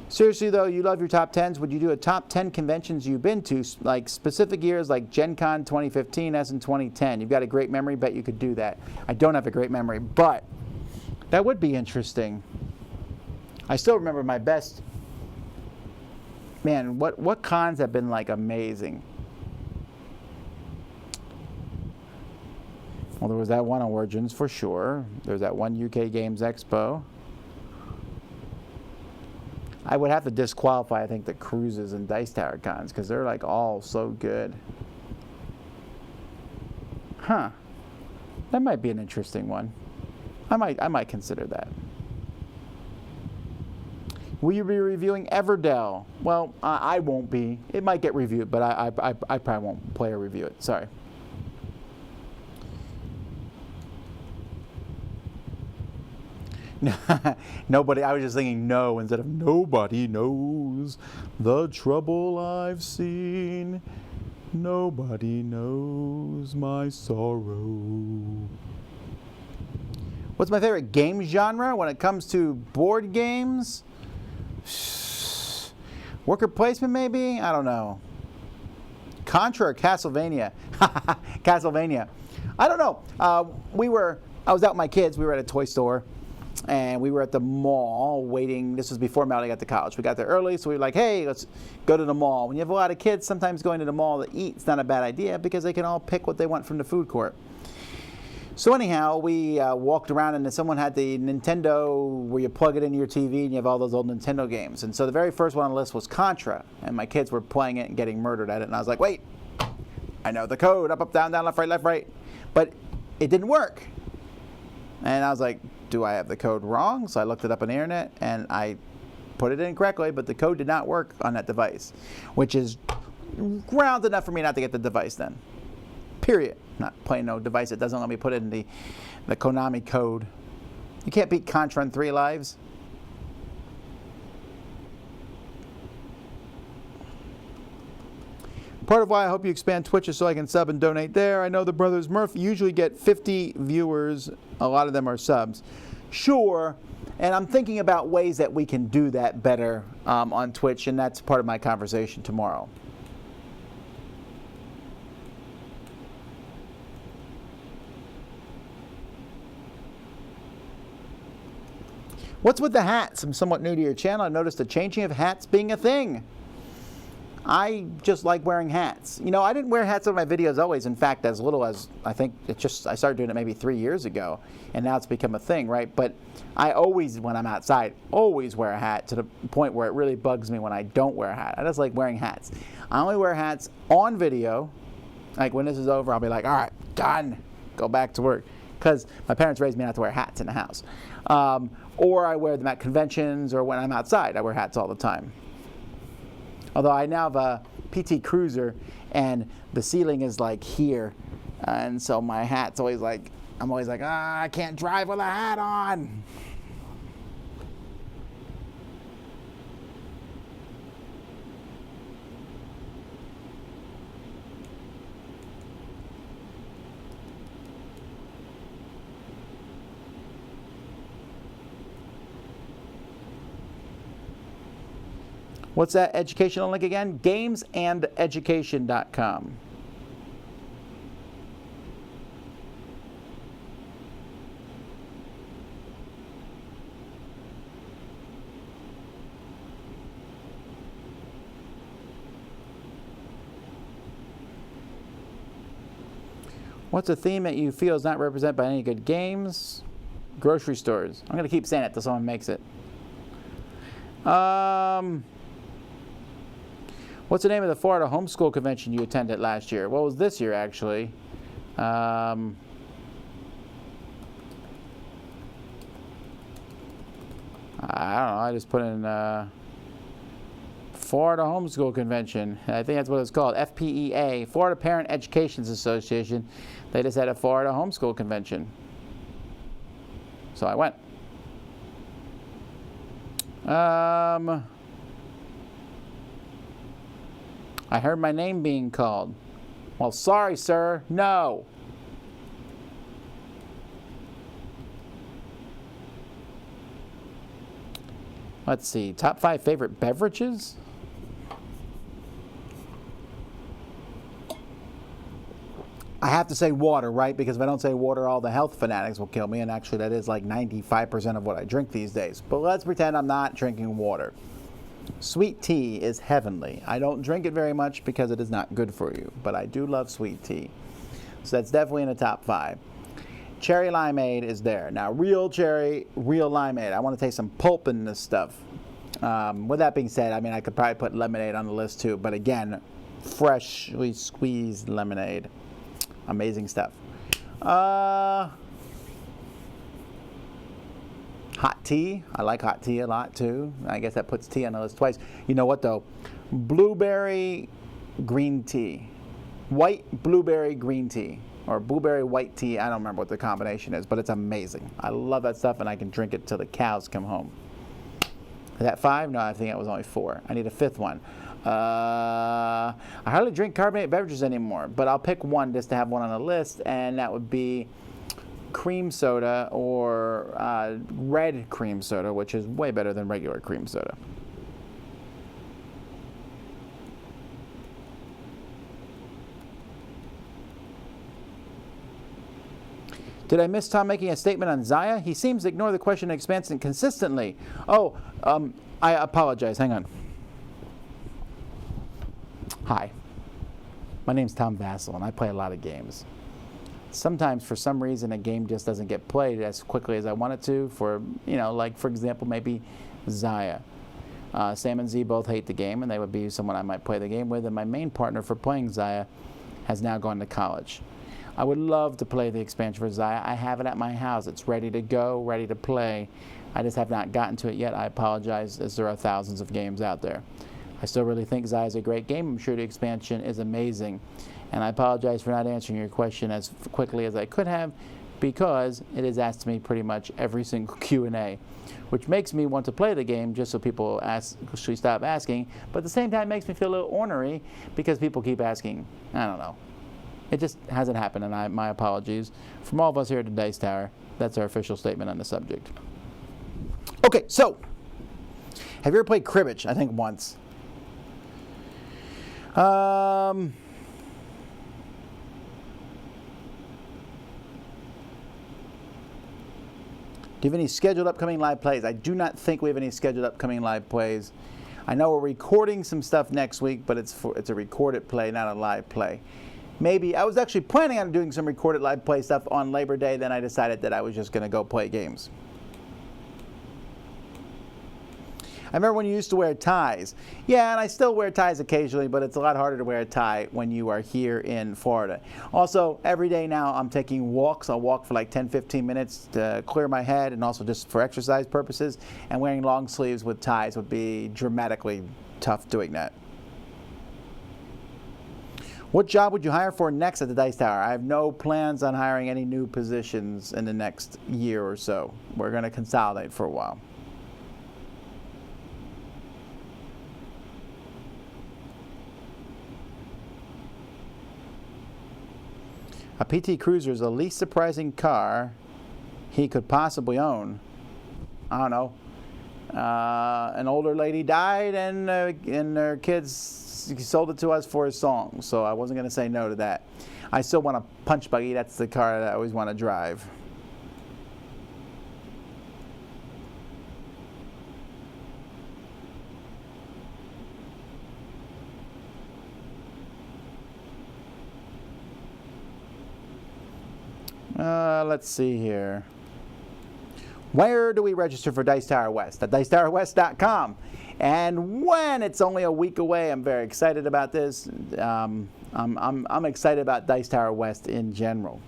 S1: Seriously, though, you love your top 10s. Would you do a top 10 conventions you've been to, like specific years like Gen Con 2015, Essen 2010? You've got a great memory. Bet you could do that. I don't have a great memory, but that would be interesting. I still remember my best. Man, what cons have been like amazing? Well, there was that one Origins for sure. There's that one UK Games Expo. I would have to disqualify, I think, the cruises and Dice Tower cons because they're like all so good. Huh. That might be an interesting one. I might consider that. Will you be reviewing Everdell? Well, I won't be. It might get reviewed, but I probably won't play or review it. Sorry. Nobody. I was just thinking no instead of nobody knows the trouble I've seen. Nobody knows my sorrow. What's my favorite game genre when it comes to board games? Worker placement, maybe? I don't know. Contra or Castlevania? Castlevania. I don't know. I was out with my kids. We were at a toy store. And we were at the mall waiting. This was before Melody got to college. We got there early, so we were like, hey, let's go to the mall. When you have a lot of kids, sometimes going to the mall to eat is not a bad idea because they can all pick what they want from the food court. So anyhow, we walked around and someone had the Nintendo where you plug it into your TV and you have all those old Nintendo games. And so the very first one on the list was Contra. And my kids were playing it and getting murdered at it. And I was like, wait, I know the code. Up, up, down, down, left, right, left, right. But it didn't work. And I was like, do I have the code wrong? So I looked it up on the internet, and I put it in correctly, but the code did not work on that device, which is grounds enough for me not to get the device then. Period. Not playing no device that doesn't let me put it in the Konami code. You can't beat Contra in 3 lives. Part of why I hope you expand Twitch is so I can sub and donate there. I know the Brothers Murph usually get 50 viewers. A lot of them are subs. Sure, and I'm thinking about ways that we can do that better on Twitch, and that's part of my conversation tomorrow. What's with the hats? I'm somewhat new to your channel. I noticed the changing of hats being a thing. I just like wearing hats. You know, I didn't wear hats on my videos always. In fact, as little as, I think, I started doing it maybe 3 years ago, and now it's become a thing, right? But I always, when I'm outside, always wear a hat to the point where it really bugs me when I don't wear a hat. I just like wearing hats. I only wear hats on video. Like when this is over, I'll be like, all right, done. Go back to work. Because my parents raised me not to wear hats in the house. Or I wear them at conventions, or when I'm outside, I wear hats all the time. Although I now have a PT Cruiser, and the ceiling is like here, and so my hat's always like, I'm always like, I can't drive with a hat on. What's that educational link again? Gamesandeducation.com. What's a theme that you feel is not represented by any good games? Grocery stores. I'm going to keep saying it until someone makes it. What's the name of the Florida homeschool convention you attended last year? Well, it was this year, actually. I don't know. I just put in Florida Homeschool Convention. I think that's what it's called. FPEA, Florida Parent Education Association. They just had a Florida Homeschool Convention. So I went. I heard my name being called. Well, sorry, sir. No. Let's see. Top 5 favorite beverages? I have to say water, right? Because if I don't say water, all the health fanatics will kill me. And actually, that is like 95% of what I drink these days. But let's pretend I'm not drinking water. Sweet tea is heavenly. I don't drink it very much because it is not good for you. But I do love sweet tea. So that's definitely in the top 5. Cherry limeade is there. Now, real cherry, real limeade. I want to taste some pulp in this stuff. With that being said, I mean, I could probably put lemonade on the list too. But again, freshly squeezed lemonade. Amazing stuff. Hot tea. I like hot tea a lot too. I guess that puts tea on the list twice. You know what though? Blueberry green tea. White blueberry green tea. Or blueberry white tea. I don't remember what the combination is, but it's amazing. I love that stuff, and I can drink it till the cows come home. Is that 5? No, I think it was only 4. I need a 5th one. I hardly drink carbonated beverages anymore, but I'll pick one just to have one on the list, and that would be cream soda or red cream soda, which is way better than regular cream soda. Did I miss Tom making a statement on Zaya? He seems to ignore the question and expansion consistently. Oh, I apologize. Hang on. Hi. My name's Tom Vasel, and I play a lot of games. Sometimes, for some reason, a game just doesn't get played as quickly as I want it to. For, you know, like, for example, maybe Zaya. Sam and Z both hate the game, and they would be someone I might play the game with. And my main partner for playing Zaya has now gone to college. I would love to play the expansion for Xia. I have it at my house. It's ready to go, ready to play. I just have not gotten to it yet. I apologize, as there are thousands of games out there. I still really think Xia is a great game. I'm sure the expansion is amazing. And I apologize for not answering your question as quickly as I could have, because it is asked me pretty much every single Q&A, which makes me want to play the game just so people actually stop asking, but at the same time makes me feel a little ornery because people keep asking. I don't know. It just hasn't happened, and my apologies. From all of us here at the Dice Tower, that's our official statement on the subject. Okay, so, have you ever played cribbage? I think once. Do you have any scheduled upcoming live plays? I do not think we have any scheduled upcoming live plays. I know we're recording some stuff next week, but it's a recorded play, not a live play. Maybe, I was actually planning on doing some recorded live play stuff on Labor Day, then I decided that I was just going to go play games. I remember when you used to wear ties. Yeah, and I still wear ties occasionally, but it's a lot harder to wear a tie when you are here in Florida. Also, every day now I'm taking walks. I'll walk for like 10-15 minutes to clear my head, and also just for exercise purposes. And wearing long sleeves with ties would be dramatically tough doing that. What job would you hire for next at the Dice Tower? I have no plans on hiring any new positions in the next year or so. We're going to consolidate for a while. A PT Cruiser is the least surprising car he could possibly own. I don't know. An older lady died, and her kids sold it to us for a song, so I wasn't going to say no to that. I still want a punch buggy. That's the car that I always want to drive. Let's see here. Where do we register for Dice Tower West? At DicetowerWest.com. And when it's only a week away, I'm very excited about this. I'm excited about Dice Tower West in general.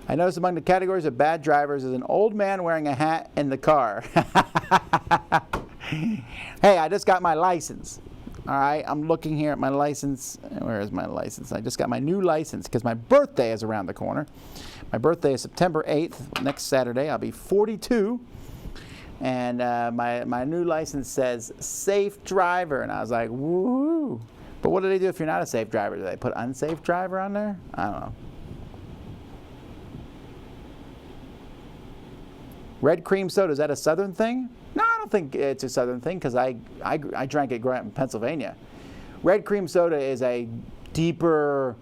S1: I noticed among the categories of bad drivers is an old man wearing a hat in the car. Hey, I just got my license. All right, I'm looking here at my license. Where is my license? I just got my new license because my birthday is around the corner. My birthday is September 8th, next Saturday. I'll be 42. And my new license says safe driver. And I was like, woo. But what do they do if you're not a safe driver? Do they put unsafe driver on there? I don't know. Red cream soda, is that a Southern thing? No, I don't think it's a Southern thing because I drank it growing up in Pennsylvania. Red cream soda is a deeper,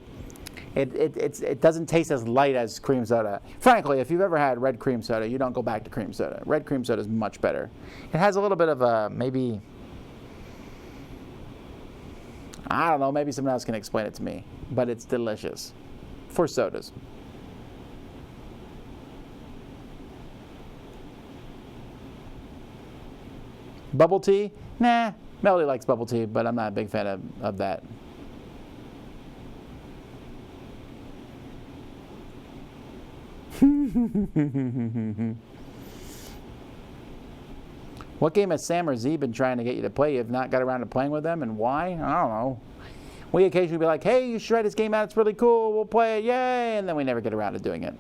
S1: it doesn't taste as light as cream soda. Frankly, if you've ever had red cream soda, you don't go back to cream soda. Red cream soda is much better. It has a little bit of a, maybe, I don't know, maybe someone else can explain it to me, but it's delicious for sodas. Bubble tea? Nah, Melody likes bubble tea, but I'm not a big fan of that. What game has Sam or Z been trying to get you to play? You have not got around to playing with them, and why? I don't know. We occasionally be like, hey, you should try this game out, it's really cool, we'll play it, yay, and then we never get around to doing it.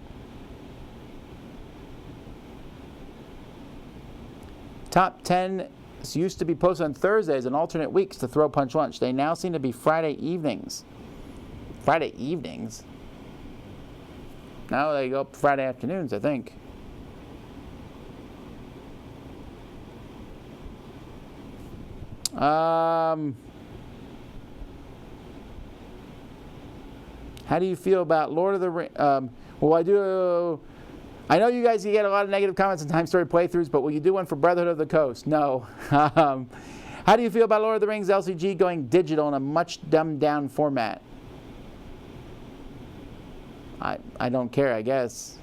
S1: Top 10 used to be posted on Thursdays and alternate weeks to throw punch lunch. They now seem to be Friday evenings. Friday evenings? No, they go up Friday afternoons, I think. How do you feel about Lord of the Rings? Well, I know you guys get a lot of negative comments on Time Story playthroughs, but will you do one for Brotherhood of the Coast? No. How do you feel about Lord of the Rings LCG going digital in a much dumbed down format? I don't care, I guess.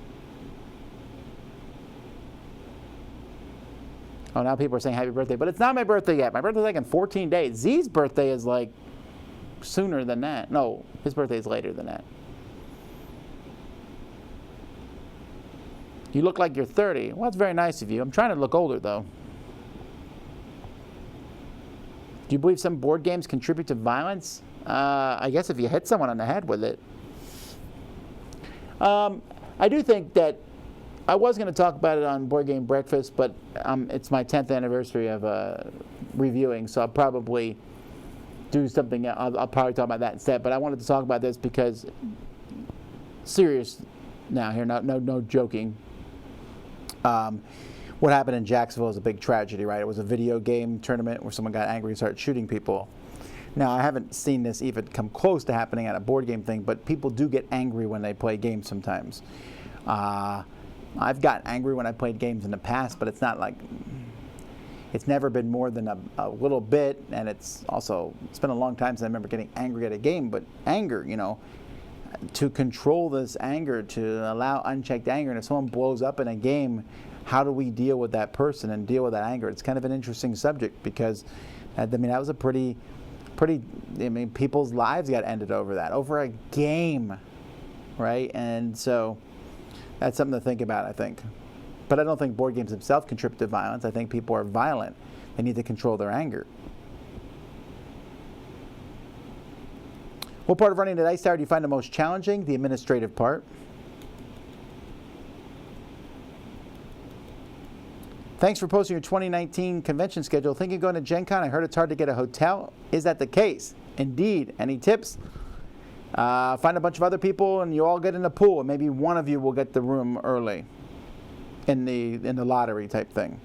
S1: Oh, now people are saying happy birthday, but it's not my birthday yet. My birthday's like in 14 days. Z's birthday is like sooner than that. No, his birthday is later than that. You look like you're 30. Well, that's very nice of you. I'm trying to look older, though. Do you believe some board games contribute to violence? I guess if you hit someone on the head with it. I do think that I was going to talk about it on Board Game Breakfast, but it's my 10th anniversary of reviewing, so I'll probably do something. I'll probably talk about that instead. But I wanted to talk about this because, serious now here, no joking. What happened in Jacksonville is a big tragedy, right? It was a video game tournament where someone got angry and started shooting people. Now, I haven't seen this even come close to happening at a board game thing, but people do get angry when they play games sometimes. I've gotten angry when I played games in the past, but it's not like, it's never been more than a little bit, and it's been a long time since I remember getting angry at a game, but anger, to control this anger, to allow unchecked anger, and if someone blows up in a game, how do we deal with that person and deal with that anger? It's kind of an interesting subject because, that was a pretty, people's lives got ended over that, over a game, right? And so that's something to think about, I think. But I don't think board games themselves contribute to violence. I think people are violent. They need to control their anger. What part of running the Dice Tower do you find the most challenging? The administrative part. Thanks for posting your 2019 convention schedule. Thinking of going to Gen Con? I heard it's hard to get a hotel. Is that the case? Indeed. Any tips? Find a bunch of other people and you all get in the pool, and maybe one of you will get the room early in the lottery type thing.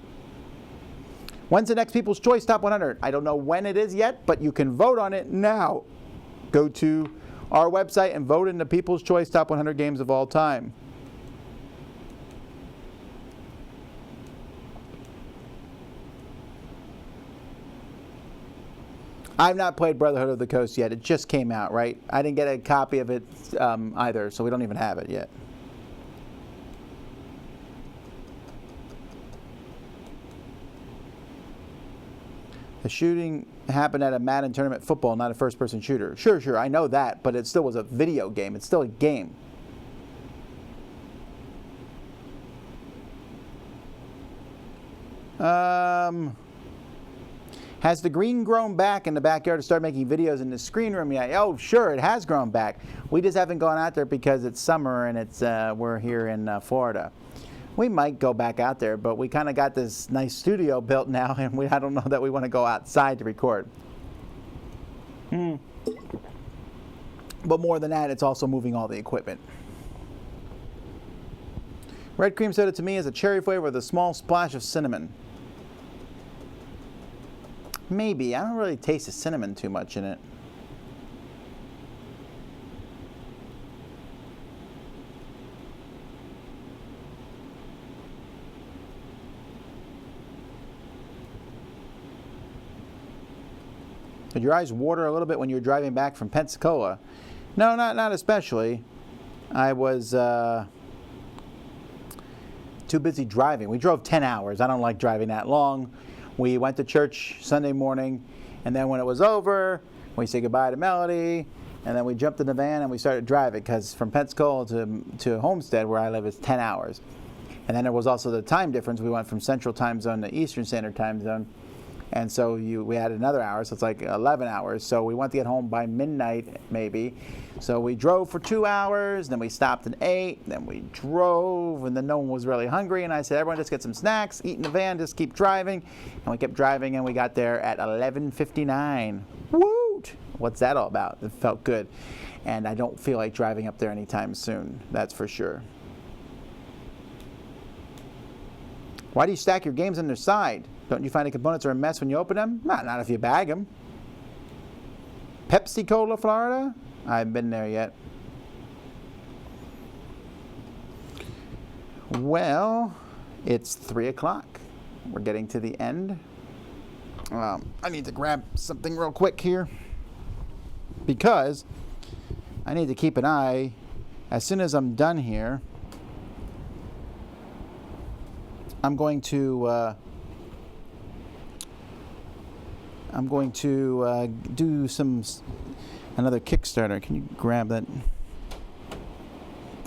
S1: When's the next People's Choice Top 100? I don't know when it is yet, but you can vote on it now. Go to our website and vote in the People's Choice Top 100 games of all time. I've not played Brotherhood of the Coast yet. It just came out, right? I didn't get a copy of it either, so we don't even have it yet. The shooting happened at a Madden tournament football, not a first-person shooter. Sure, I know that, but it still was a video game. It's still a game. Has the green grown back in the backyard to start making videos in the screen room yet? Oh, sure, it has grown back. We just haven't gone out there because it's summer and we're here in Florida. We might go back out there, but we kind of got this nice studio built now, and I don't know that we want to go outside to record. But more than that, it's also moving all the equipment. Red cream soda to me is a cherry flavor with a small splash of cinnamon. Maybe. I don't really taste the cinnamon too much in it. Did your eyes water a little bit when you were driving back from Pensacola? No, not especially. I was too busy driving. We drove 10 hours. I don't like driving that long. We went to church Sunday morning, and then when it was over, we said goodbye to Melody, and then we jumped in the van and we started driving, because from Pensacola to Homestead, where I live, is 10 hours. And then there was also the time difference. We went from Central Time Zone to Eastern Standard Time Zone. And so we had another hour, so it's like 11 hours. So we wanted to get home by midnight, maybe. So we drove for 2 hours, then we stopped and ate, then we drove, and then no one was really hungry. And I said, everyone just get some snacks, eat in the van, just keep driving. And we kept driving, and we got there at 11:59. Woot! What's that all about? It felt good. And I don't feel like driving up there anytime soon, that's for sure. Why do you stack your games on their side? Don't you find the components are a mess when you open them? Not if you bag them. Pepsi Cola, Florida? I haven't been there yet. Well, it's 3 o'clock. We're getting to the end. I need to grab something real quick here, because I need to keep an eye. As soon as I'm done here, I'm going to I'm going to do another Kickstarter. Can you grab that?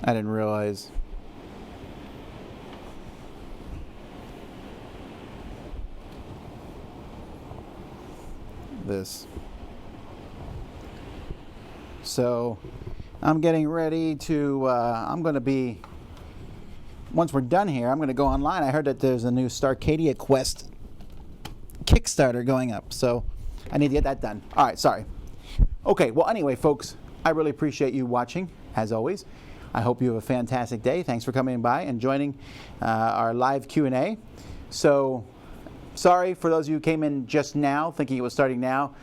S1: I didn't realize. This. So I'm getting ready to, I'm going to be, once we're done here, I'm going to go online. I heard that there's a new Starcadia Quest Kickstarter going up, so I need to get that done. All right, sorry. Okay, well, anyway, folks, I really appreciate you watching, as always. I hope you have a fantastic day. Thanks for coming by and joining our live Q&A. So, sorry for those of you who came in just now, thinking it was starting now.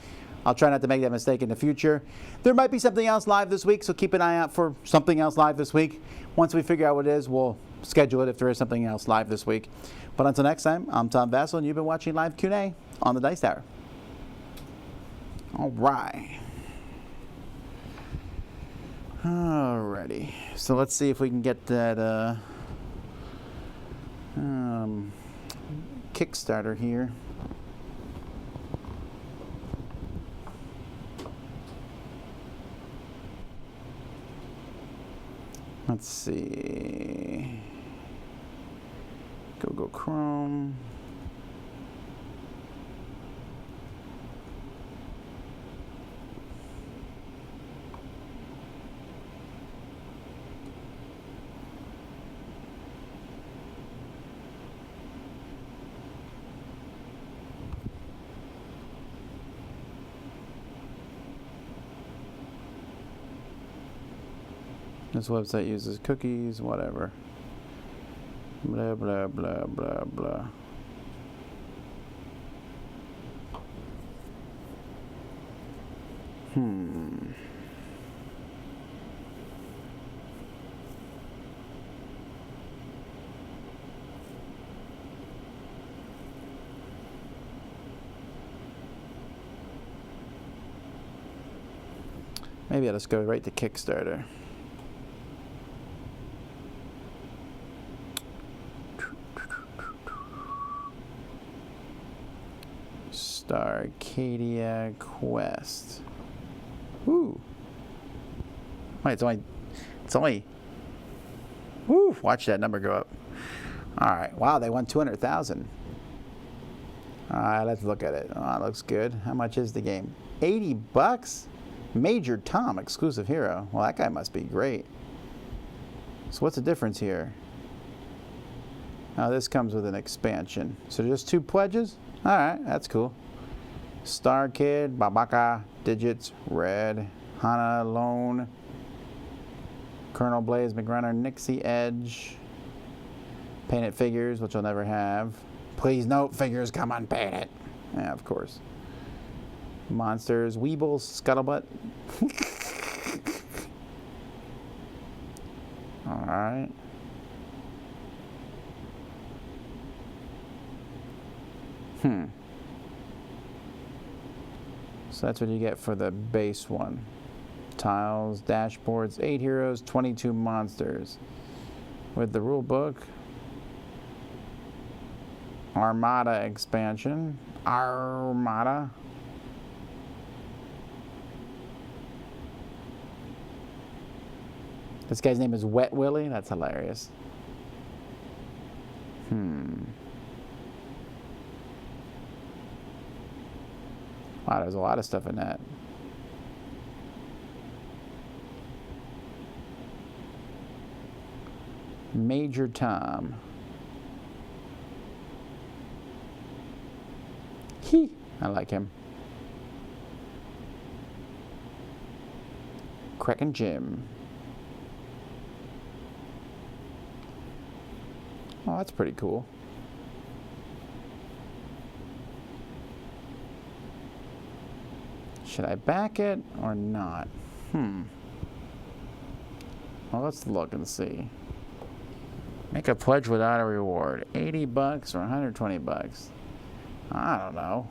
S1: I'll try not to make that mistake in the future. There might be something else live this week, so keep an eye out for something else live this week. Once we figure out what it is, we'll schedule it if there is something else live this week. But until next time, I'm Tom Vasel, and you've been watching Live Q&A on the Dice Tower. All right. Alrighty. So let's see if we can get that Kickstarter here. Let's see. Google Chrome. This website uses cookies, whatever. Blah, blah, blah, blah, blah. Maybe I'll just go right to Kickstarter. Starcadia Quest. Woo. Wait, it's only. Woo! Watch that number go up. All right. Wow, they won 200,000. All right, let's look at it. Oh, it looks good. How much is the game? $80. Major Tom, exclusive hero. Well, that guy must be great. So what's the difference here? Oh, this comes with an expansion. So just 2 pledges? All right, that's cool. Star Kid, Babaka, Digits, Red, Hana Lone, Colonel Blaze, McRunner, Nixie Edge, Painted Figures, which I'll never have. Please note, figures come unpainted. Yeah, of course. Monsters, Weebles, Scuttlebutt. All right. So that's what you get for the base one. Tiles, dashboards, 8 heroes, 22 monsters. With the rule book, Armada expansion. Armada. This guy's name is Wet Willie. That's hilarious. Wow, there's a lot of stuff in that. Major Tom. I like him. Kraken Jim. Oh, that's pretty cool. Should I back it or not? Well, let's look and see. Make a pledge without a reward. $80 or $120? I don't know.